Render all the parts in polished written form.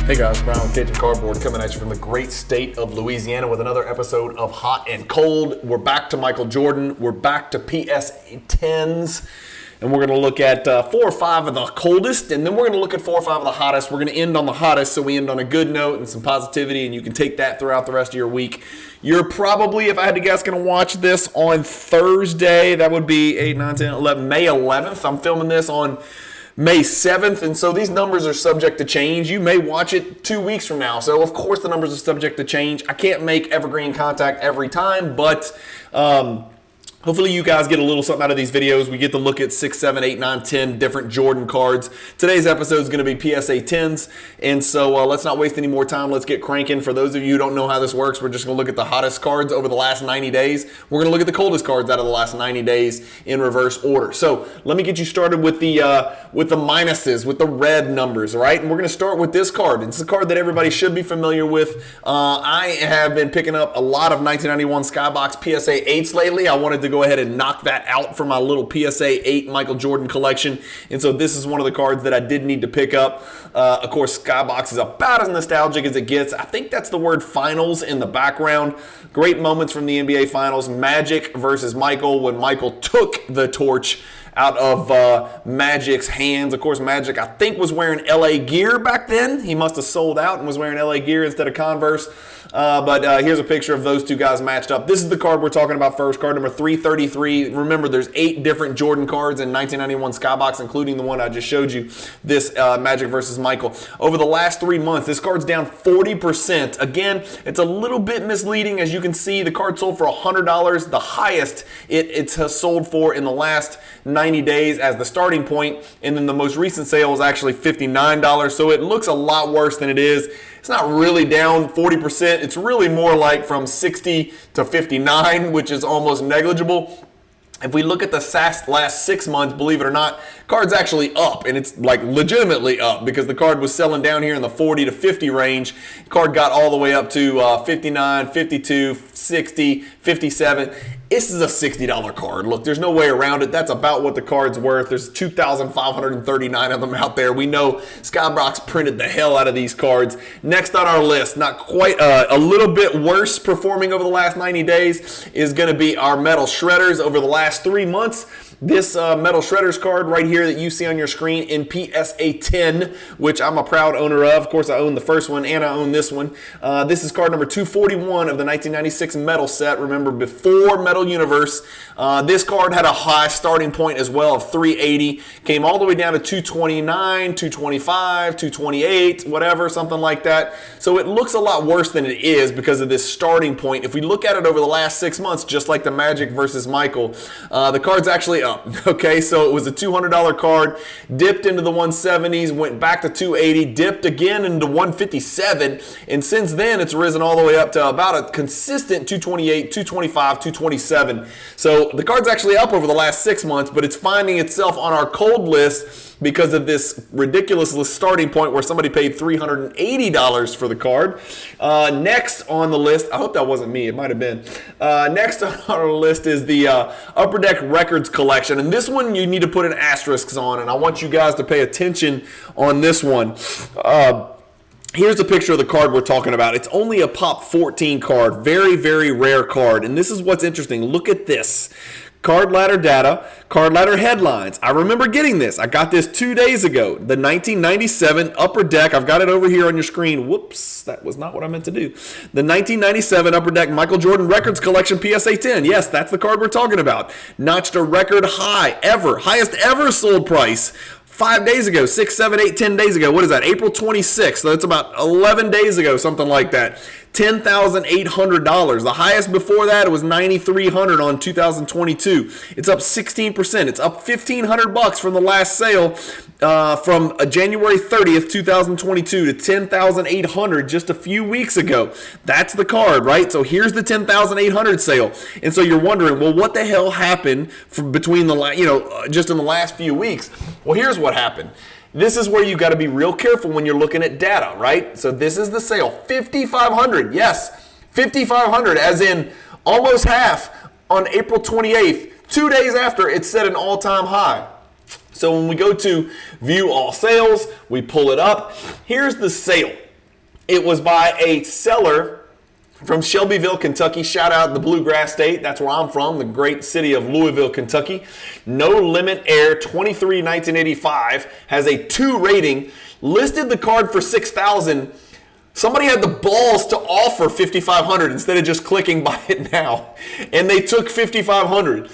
Hey guys, Brian with Cajun Cardboard coming at you from the great state of Louisiana with another episode of Hot and Cold. We're back to Michael Jordan. We're back to PSA 10's. And we're going to look at 4 or 5 of the coldest, and then we're going to look at 4 or 5 of the hottest. We're going to end on the hottest, so we end on a good note and some positivity, and you can take that throughout the rest of your week. You're probably, if I had to guess, going to watch this on Thursday. That would be 8, 9, 10, 11, May 11th. I'm filming this on May 7th, and so these numbers are subject to change. You may watch it 2 weeks from now, so of course the numbers are subject to change. I can't make evergreen contact every time, but hopefully you guys get a little something out of these videos. We get to look at 6, 7, 8, 9, 10 different Jordan cards. Today's episode is going to be PSA 10's, and so let's not waste any more time. Let's get cranking. For those of you who don't know how this works, we're just going to look at the hottest cards over the last 90 days. We're going to look at the coldest cards out of the last 90 days in reverse order. So let me get you started with the minuses, with the red numbers, right? And we're going to start with this card. It's a card that everybody should be familiar with. I have been picking up a lot of 1991 Skybox PSA 8s lately. I wanted to go ahead and knock that out for my little PSA 8 Michael Jordan collection. And so this is one of the cards that I did need to pick up. Of course, Skybox is about as nostalgic as it gets. I think that's the word finals in the background. Great moments from the NBA Finals. Magic versus Michael when Michael took the torch out of Magic's hands. Of course, Magic, I think, was wearing LA gear back then. He must have sold out and was wearing LA gear instead of Converse. But here's a picture of those two guys matched up. This is the card we're talking about first, card number 333. Remember, there's 8 different Jordan cards in 1991 Skybox, including the one I just showed you, this Magic versus Michael. Over the last 3 months, this card's down 40%. Again, it's a little bit misleading. As you can see, the card sold for $100, the highest it has sold for in the last 90 days as the starting point, and then the most recent sale is actually $59, so it looks a lot worse than it is. It's not really down 40%. It's really more like from 60 to 59, which is almost negligible. If we look at the last 6 months, believe it or not, card's actually up, and it's like legitimately up because the card was selling down here in the 40 to 50 range. Card got all the way up to 59, 52, 60, 57. This is a $60 card. Look, there's no way around it. That's about what the card's worth. There's 2,539 of them out there. We know Skybox printed the hell out of these cards. Next on our list, not quite a little bit worse performing over the last 90 days, is going to be our Metal Shredders over the last 3 months. This Metal Shredders card right here that you see on your screen in PSA 10, which I'm a proud owner of. Of course, I own the first one and I own this one. This is card number 241 of the 1996 Metal set. Remember, before Metal Universe, this card had a high starting point as well of 380. Came all the way down to 229, 225, 228, whatever, something like that. So it looks a lot worse than it is because of this starting point. If we look at it over the last 6 months, just like the Magic versus Michael, the card's actually up. Okay, so it was a $200 card, dipped into the 170s, went back to 280, dipped again into 157, and since then it's risen all the way up to about a consistent 228, 225, 227. So the card's actually up over the last 6 months, but it's finding itself on our cold list because of this ridiculous starting point where somebody paid $380 for the card. Next on the list, I hope that wasn't me, it might have been. Next on our list is the Upper Deck Records collection, and this one you need to put an asterisk on, and I want you guys to pay attention on this one. Here's a picture of the card we're talking about. It's only a Pop 14 card, very, very rare card, and this is what's interesting. Look at this. Card ladder data, card ladder headlines. I remember getting this. I got this 2 days ago. The 1997 Upper Deck. I've got it over here on your screen. Whoops, that was not what I meant to do. The 1997 Upper Deck Michael Jordan Records Collection PSA 10. Yes, that's the card we're talking about. Notched a record high ever. Highest ever sold price 5 days ago, 6, 7, 8, 10 days ago. What is that? April 26th. So that's about 11 days ago, something like that. $10,800. The highest before that was $9,300 on 2022. It's up 16%. It's up $1,500 from the last sale from January 30th, 2022 to $10,800 just a few weeks ago. That's the card, right? So here's the $10,800 sale. And so you're wondering, well, what the hell happened between just in the last few weeks? Well, here's what happened. This is where you got to be real careful when you're looking at data, right? So this is the sale, $5,500. Yes, $5,500, as in almost half on April 28th. 2 days after it set an all-time high. So when we go to view all sales, we pull it up. Here's the sale. It was by a seller from Shelbyville, Kentucky. Shout out the Bluegrass State. That's where I'm from, the great city of Louisville, Kentucky. No Limit Air 23 1985 has a 2 rating. Listed the card for $6,000. Somebody had the balls to offer $5,500 instead of just clicking buy it now, and they took $5,500.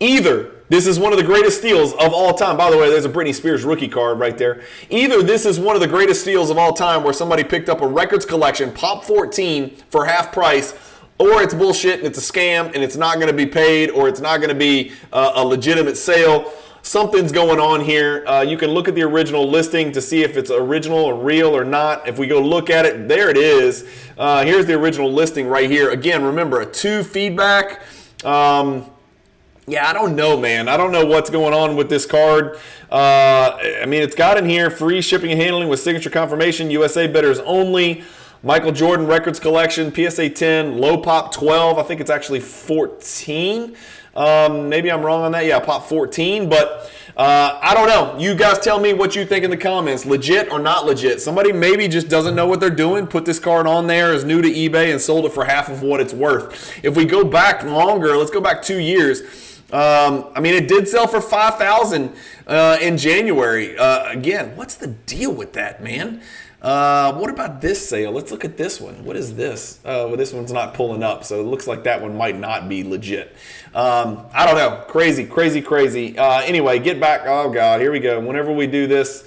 Either this is one of the greatest steals of all time. By the way, there's a Britney Spears rookie card right there. Either this is one of the greatest steals of all time where somebody picked up a records collection, Pop 14 for half price, or it's bullshit and it's a scam and it's not going to be paid, or it's not going to be a legitimate sale. Something's going on here. You can look at the original listing to see if it's original or real or not. If we go look at it, there it is. Here's the original listing right here. Again, remember, a 2 feedback. Yeah, I don't know, man. I don't know what's going on with this card. I mean, it's got in here free shipping and handling with signature confirmation, USA bidders only. Michael Jordan Records Collection, PSA 10, low pop 12. I think it's actually 14. Maybe I'm wrong on that. Yeah, pop 14. But I don't know. You guys tell me what you think in the comments. Legit or not legit? Somebody maybe just doesn't know what they're doing. Put this card on there, is new to eBay, and sold it for half of what it's worth. If we go back longer, let's go back 2 years. I mean, it did sell for $5,000 in January. Again, what's the deal with that, man? What about this sale? Let's look at this one. What is this? Well, this one's not pulling up, so it looks like that one might not be legit. I don't know. Crazy, crazy, crazy. Anyway, get back. Oh, God, here we go. Whenever we do this,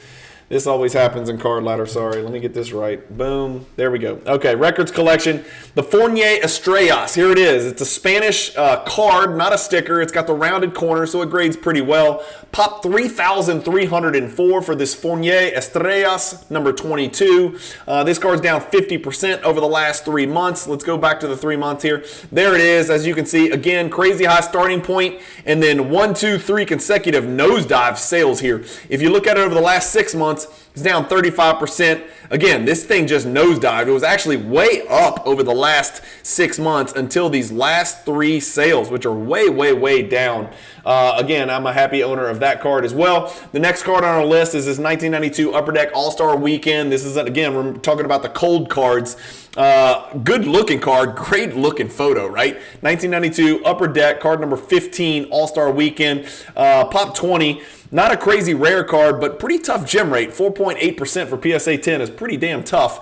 this always happens in card ladder. Sorry, let me get this right. Boom. There we go. Okay, records collection. The Fournier Estrellas. Here it is. It's a Spanish card, not a sticker. It's got the rounded corner, so it grades pretty well. Pop 3,304 for this Fournier Estrellas, number 22. This card's down 50% over the last 3 months. Let's go back to the 3 months here. There it is. As you can see, again, crazy high starting point, and then 1, 2, 3 consecutive nosedive sales here. If you look at it over the last 6 months, it's down 35%. Again, this thing just nosedived. It was actually way up over the last 6 months until these last 3 sales, which are way, way, way down. Again, I'm a happy owner of that card as well. The next card on our list is this 1992 Upper Deck All-Star Weekend. This is, again, we're talking about the cold cards. Good looking card, great looking photo, right? 1992 Upper Deck, card number 15, All-Star Weekend, pop 20. Not a crazy rare card, but pretty tough gem rate. 4.8% for PSA 10 is pretty damn tough.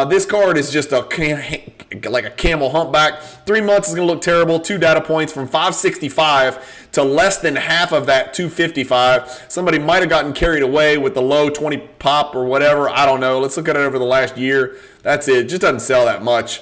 This card is just like a camel humpback. 3 months is going to look terrible. 2 data points from 565 to less than half of that 255. Somebody might have gotten carried away with the low 20 pop or whatever. I don't know. Let's look at it over the last year. That's it. It just doesn't sell that much.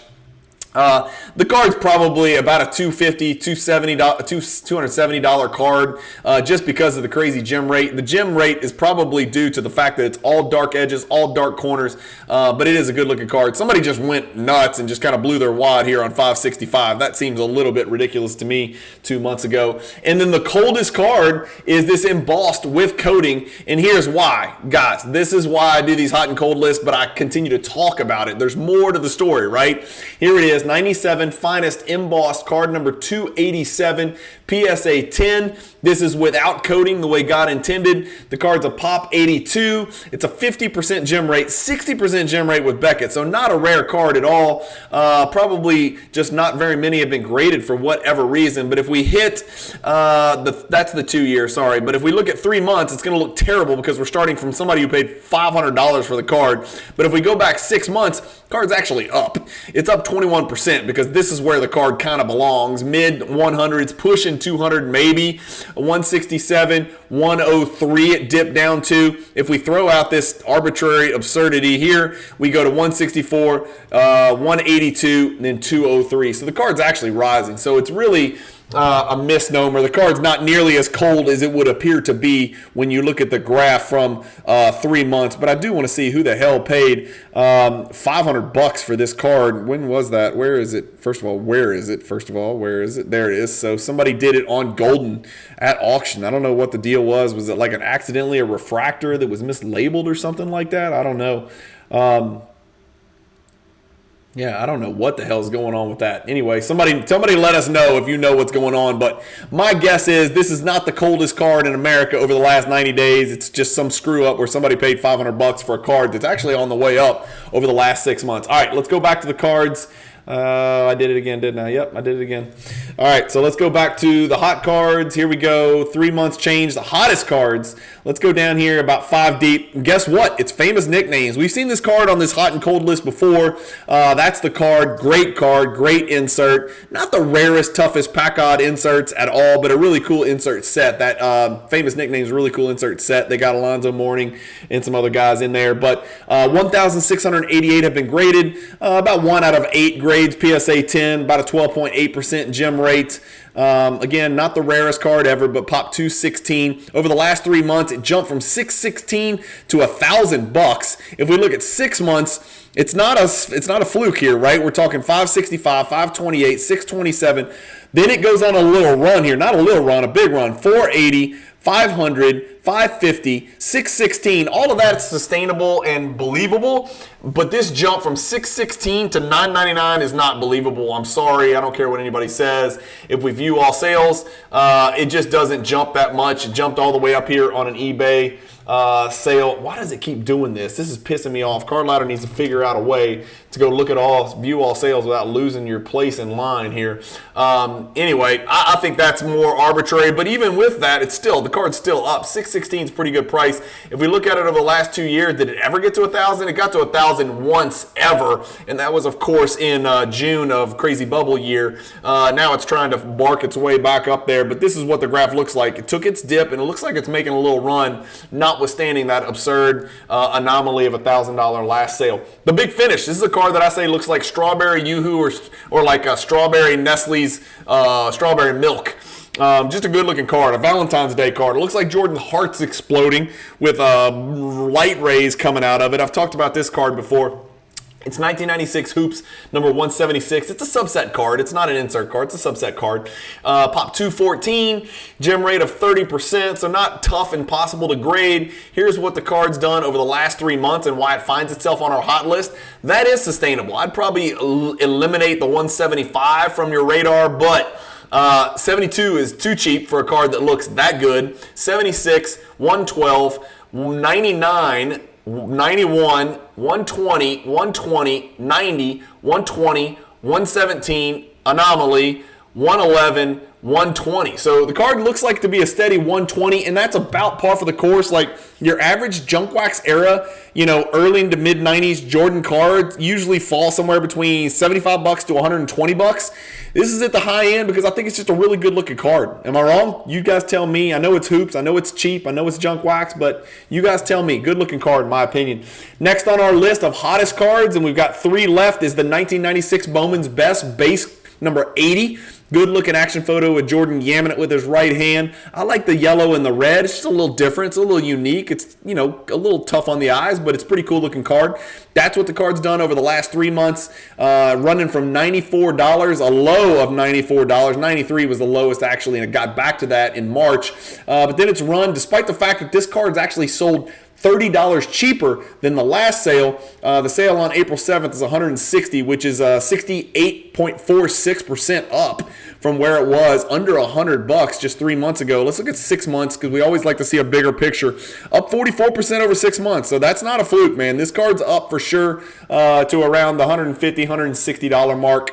The card's probably about a $250, $270 card just because of the crazy gem rate. The gem rate is probably due to the fact that it's all dark edges, all dark corners, but it is a good looking card. Somebody just went nuts and just kind of blew their wad here on 565. That seems a little bit ridiculous to me 2 months ago. And then the coldest card is this embossed with coating, and here's why. Guys, this is why I do these hot and cold lists, but I continue to talk about it. There's more to the story, right? Here it is. 97 Finest embossed card number 287 PSA 10. This is without coating the way God intended. The card's a pop 82. It's a 50% gem rate, 60% gem rate with Beckett. So not a rare card at all. Probably just not very many have been graded for whatever reason. But if we hit, that's the 2 year, sorry. But if we look at 3 months, it's going to look terrible because we're starting from somebody who paid $500 for the card. But if we go back 6 months, card's actually up. It's up 21% because this is where the card kind of belongs. Mid 100s, pushing 200 maybe. 167, 103 it dipped down to. If we throw out this arbitrary absurdity here, we go to 164, 182, and then 203. So the card's actually rising. So it's really a misnomer. The card's not nearly as cold as it would appear to be when you look at the graph from 3 months. But I do want to see who the hell paid $500 for this card. When was that? Where is it? First of all, where is it? Where is it? There it is. So somebody did it on Golden at auction. I don't know what the deal was. Was it like accidentally a refractor that was mislabeled or something like that? I don't know. Yeah, I don't know what the hell is going on with that. Anyway, somebody let us know if you know what's going on. But my guess is this is not the coldest card in America over the last 90 days. It's just some screw up where somebody paid $500 for a card that's actually on the way up over the last 6 months. All right, let's go back to the cards. I did it again, didn't I? Yep, I did it again. All right, so let's go back to the hot cards. Here we go. 3 months change, the hottest cards. Let's go down here about 5 deep. And guess what? It's famous nicknames. We've seen this card on this hot and cold list before. That's the card. Great insert. Not the rarest, toughest pack odd inserts at all, but a really cool insert set. That famous nicknames, really cool insert set. They got Alonzo Mourning and some other guys in there. But 1,688 have been graded. About 1 out of 8 grades. PSA 10, about a 12.8% gem rate. Again, not the rarest card ever, but popped 216. Over the last 3 months, it jumped from $616 to $1,000. If we look at 6 months, it's not a fluke here, right? We're talking 565, 528, 627. Then it goes on a little run here, not a little run, a big run, 480, 500, 550, 616. All of that's sustainable and believable, but this jump from 616 to 999 is not believable. I'm sorry. I don't care what anybody says. If we view all sales, it just doesn't jump that much. It jumped all the way up here on an eBay sale. Why does it keep doing this? This is pissing me off. Card Ladder needs to figure out a way to go look at view all sales without losing your place in line here. Anyway, I think that's more arbitrary, but even with that, the card's still up. 616 is a pretty good price. If we look at it over the last 2 years, did it ever get to 1,000? It got to 1,000 once ever, and that was, of course, in June of Crazy Bubble year. Now it's trying to bark its way back up there, but this is what the graph looks like. It took its dip, and it looks like it's making a little run, notwithstanding that absurd anomaly of $1,000 last sale. The big finish. This is a card that I say looks like strawberry Yoo-hoo or like a strawberry Nestle's strawberry milk. Just a good looking card, a Valentine's Day card. It looks like Jordan's heart's exploding with light rays coming out of it. I've talked about this card before. It's 1996 Hoops, number 176. It's a subset card. It's not an insert card. It's a subset card. Pop 214, gem rate of 30%, so not tough and possible to grade. Here's what the card's done over the last 3 months and why it finds itself on our hot list. That is sustainable. I'd probably eliminate the 175 from your radar, but 72 is too cheap for a card that looks that good. 76, 112, 99, 91, 120, 120, 90, 120, 117, anomaly, 111, 120. So the card looks like to be a steady 120, and that's about par for the course. Like your average junk wax era, early into mid 90s Jordan cards usually fall somewhere between $75 to $120. This is at the high end because I think it's just a really good looking card. Am I wrong? You guys tell me. I know it's hoops. I know it's cheap. I know it's junk wax, but you guys tell me. Good looking card in my opinion. Next on our list of hottest cards, and we've got 3 left, is the 1996 Bowman's Best base number 80. Good looking action photo with Jordan yamming it with his right hand. I like the yellow and the red. It's just a little different. It's a little unique. It's, a little tough on the eyes, but it's a pretty cool looking card. That's what the card's done over the last 3 months, running from $94, a low of $94. $93 was the lowest actually, and it got back to that in March. But then it's run, despite the fact that this card's actually sold $30 cheaper than the last sale. The sale on April 7th is $160, which is 68.46% up from where it was under $100 just 3 months ago. Let's look at 6 months because we always like to see a bigger picture. Up 44% over 6 months, so that's not a fluke, man. This card's up for sure to around the $150, $160 mark.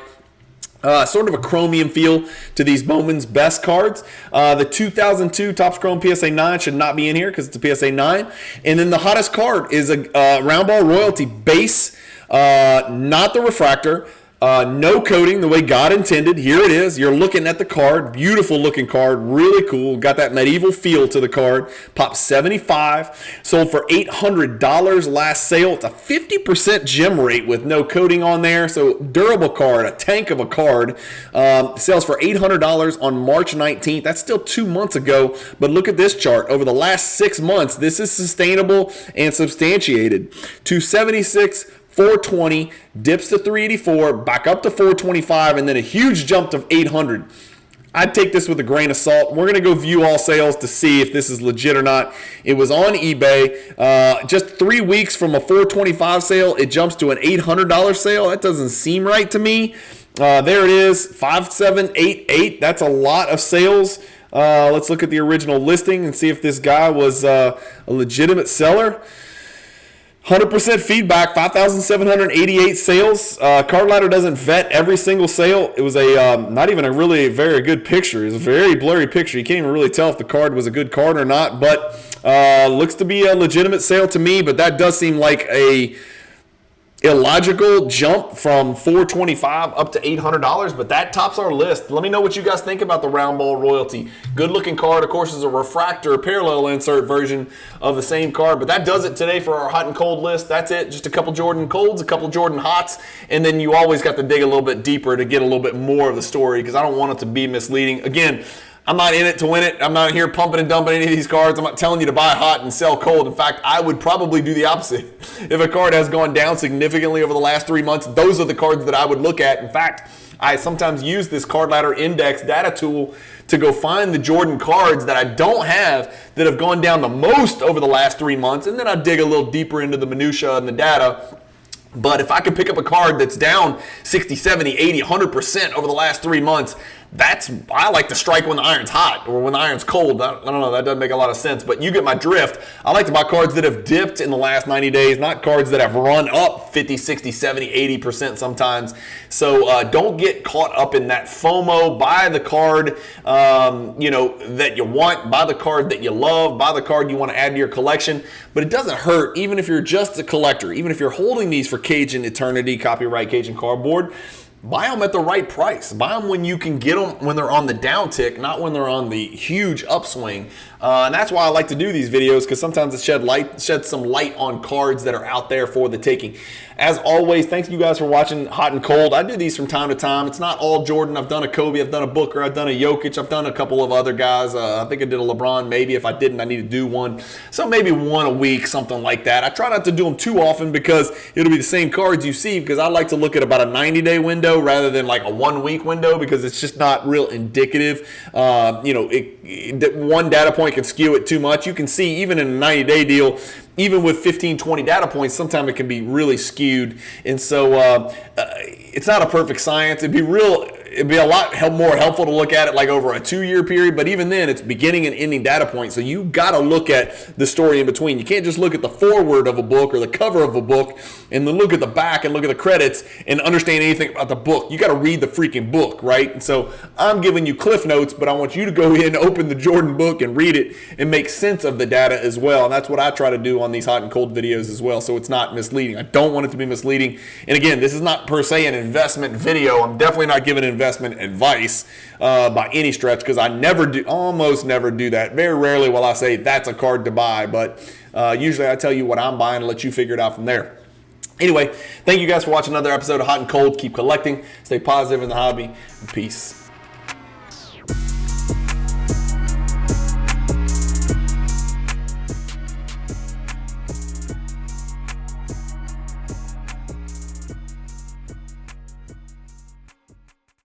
Sort of a chromium feel to these Bowman's Best cards. The 2002 Topps Chrome PSA 9 should not be in here because it's a PSA 9. And then the hottest card is a Round Ball Royalty base, not the refractor. No coating the way God intended. Here it is. You're looking at the card. Beautiful looking card. Really cool. Got that medieval feel to the card. Popped 75. Sold for $800 last sale. It's a 50% gem rate with no coating on there. So durable card. A tank of a card. Sells for $800 on March 19th. That's still 2 months ago. But look at this chart. Over the last 6 months, this is sustainable and substantiated. 276, 420, dips to 384, back up to 425, and then a huge jump to 800. I'd take this with a grain of salt. We're going to go view all sales to see if this is legit or not. It was on eBay. Just 3 weeks from a $425 sale, it jumps to an $800 sale. That doesn't seem right to me. There it is, 5788. That's a lot of sales. Let's look at the original listing and see if this guy was a legitimate seller. 100% feedback, 5,788 sales. Card Ladder doesn't vet every single sale. It was not even a really very good picture. It was a very blurry picture. You can't even really tell if the card was a good card or not, but looks to be a legitimate sale to me, but that does seem like a illogical jump from $425 up to $800, but that tops our list. Let me know what you guys think about the round ball royalty. Good looking card. Of course, is a refractor parallel insert version of the same card, but that does it today for our hot and cold list. That's it. Just a couple Jordan colds, a couple Jordan hots, and then you always got to dig a little bit deeper to get a little bit more of the story, because I don't want it to be misleading. Again, I'm not in it to win it. I'm not here pumping and dumping any of these cards. I'm not telling you to buy hot and sell cold. In fact, I would probably do the opposite. If a card has gone down significantly over the last 3 months, those are the cards that I would look at. In fact, I sometimes use this Card Ladder Index data tool to go find the Jordan cards that I don't have that have gone down the most over the last 3 months, and then I dig a little deeper into the minutia and the data. But if I could pick up a card that's down 60, 70, 80, 100% over the last 3 months, I like to strike when the iron's hot or when the iron's cold. I don't know, that doesn't make a lot of sense, but you get my drift. I like to buy cards that have dipped in the last 90 days, not cards that have run up 50, 60, 70, 80% sometimes. So don't get caught up in that FOMO. Buy the card that you want. Buy the card that you love. Buy the card you want to add to your collection. But it doesn't hurt, even if you're just a collector, even if you're holding these for Cajun Eternity, copyright Cajun Cardboard. Buy them at the right price. Buy them when you can get them when they're on the downtick, not when they're on the huge upswing. And that's why I like to do these videos, because sometimes it sheds some light on cards that are out there for the taking. As always, thanks you guys for watching Hot and Cold. I do these from time to time. It's not all Jordan. I've done a Kobe, I've done a Booker, I've done a Jokic, I've done a couple of other guys. I think I did a LeBron, maybe. If I didn't, I need to do one. So maybe one a week, something like that. I try not to do them too often because it'll be the same cards you see, because I like to look at about a 90-day window rather than like a 1 week window, because it's just not real indicative. One data point can skew it too much. You can see even in a 90-day deal, even with 15, 20 data points, sometimes it can be really skewed. And so it's not a perfect science. It'd be a lot more helpful to look at it like over a 2-year period, but even then it's beginning and ending data points. So you got to look at the story in between. You can't just look at the forward of a book or the cover of a book and then look at the back and look at the credits and understand anything about the book. You got to read the freaking book, right? And so I'm giving you cliff notes, but I want you to go in, open the Jordan book and read it and make sense of the data as well. And that's what I try to do on these hot and cold videos as well, so it's not misleading. I don't want it to be misleading. And again, this is not per se an investment video. I'm definitely not giving investment advice by any stretch, because I almost never do that. Very rarely will I say that's a card to buy, but usually I tell you what I'm buying and let you figure it out from there. Anyway, thank you guys for watching another episode of Hot and Cold. Keep collecting, stay positive in the hobby, and peace.